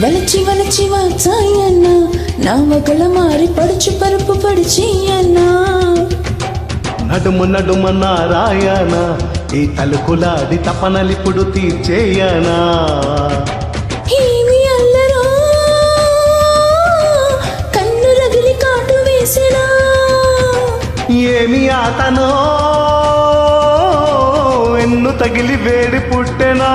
వలచి వలచి వాచాయన్న నా వగల మారి పడుచు పరుపు పడిచేయన్న నడుమ నడుమ నారాయణ ఈ తలుకులాడి తపనలిప్పుడు తీర్చేయనా ఏమి అల్లరో కన్ను రగిలి కాటు వేసినా ఏమి ఆటనో ఎన్ను తగిలి వేడి పుట్టెనా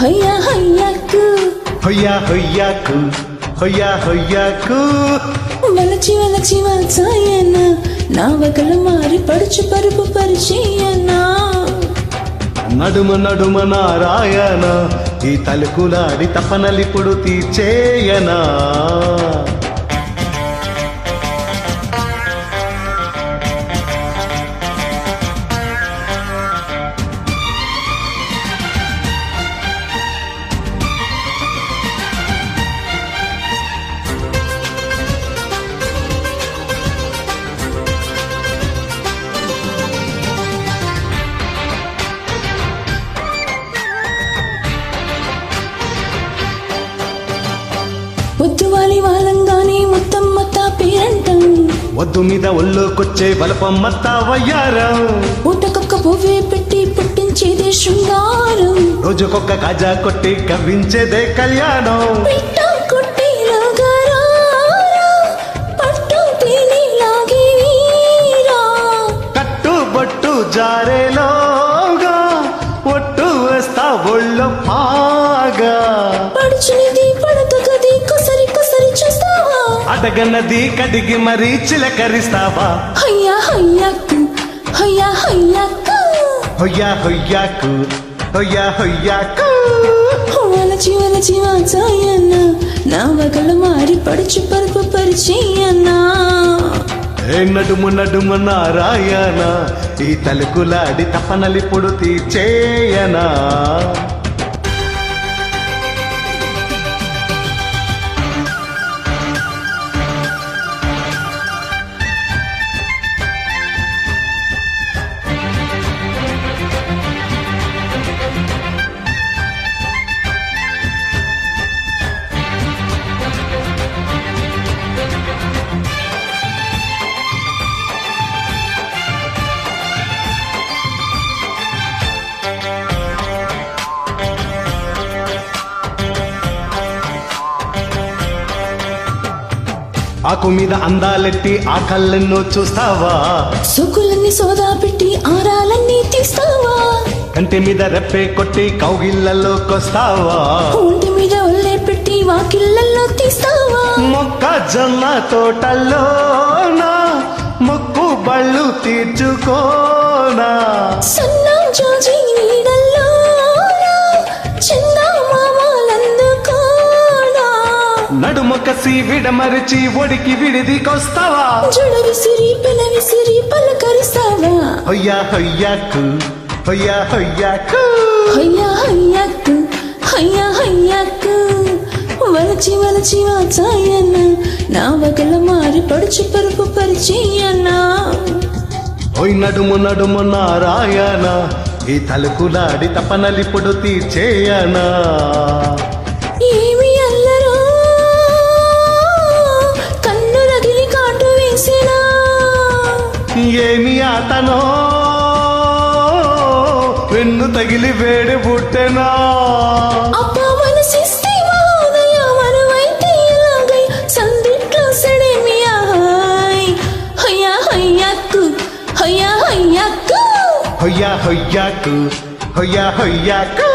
హొయ్యా హొయ్యాకు హొయ్యా హొయ్యాకు హొయ్యా హొయ్యాకు వలచి వలచి వాచాయన్న నా వగల మారి పడుచు పరుపు పరిచేయన్నా నడుమ నడుమ నారాయణ ఈ తలుకులాడి తపనలిప్పుడు తీర్చేయనా వద్దు వాలి వాలంగానే మొత్తమ్మ తా పేరంటం వద్దు మీద ఒళ్ళోకొచ్చే బలపమ్మ తావయ్యారం ఊటకొక్క పువ్వే పెట్టి పుట్టించేదే శృంగారం రోజుకొక్క కాజా కొట్టి కవ్వించేదే కళ్యాణం కట్టుబట్టు జారేలోగా ఒట్టు వేస్తా ఒళ్ళో పాగా పడుచునిది పడతగది కొసరి కొసరి చూస్తావా అడగన్నది కడిగి మరీ చిలకరిస్తావా హయ్యా హయ్యాకు హయ్యా హయ్యాకు హొయ్యా హొయ్యాకు హొయ్యా హొయ్యాకు వలచి వలచి వాచాయన్న నా వగల మారి పడుచు పరుపు పరిచేయన్నా నడుము నడుము నారాయణ ఈ తలుకులాడి తపనలిప్పుడు తీర్చేయనా ఆకు మీద అందాలెట్టి ఆ కళ్ళెన్నో చూస్తావా సోకులన్నీ సోదా పెట్టి ఆరాలన్నీ తీస్తావా కంటి మీద రెప్పే కొట్టి కౌగిళ్ళలోకొస్తావా ఒంటి మీద ఒళ్ళే పెట్టి వాకిళ్ళల్లో తీస్తావా మొక్కజొన్న తోటల్లోనా మొక్కు బళ్ళు తీర్చుకోనా సన్నం జాజి నీడల్లో నడుమ కసి విడమరిచి ఒడికి విడిదికొస్తావా జుడ విసిరి పెన విసిరి పలకరిస్తావా హొయ్యా హొయ్యాకు హొయ్యా హొయ్యాకు హొయ్యా హొయ్యాకు హొయ్యా హొయ్యాకు వలచి వలచి వాచాయన్న నా వగల మారి పడుచు పరుపు పరిచేయన్నా ఓయ్ నడుము నడుము నారాయణ ఈ తలుకులాడి తపనలిప్పుడు తీర్చేయనా ఏమి అల్లరో కన్ను రగిలి కాటు వేసినా ఏమి ఆటనో వెన్ను తగిలి వేడి పుట్టెనా అబ్బా మనసిస్తే మహోదయ మనమైతే ఇలాగై సందిట్లో సడేమియా హొయ్యా హొయ్యాకు హొయ్యా హొయ్యాకు హొయ్యా హొయ్యాకు హొయ్యా హొయ్యాకు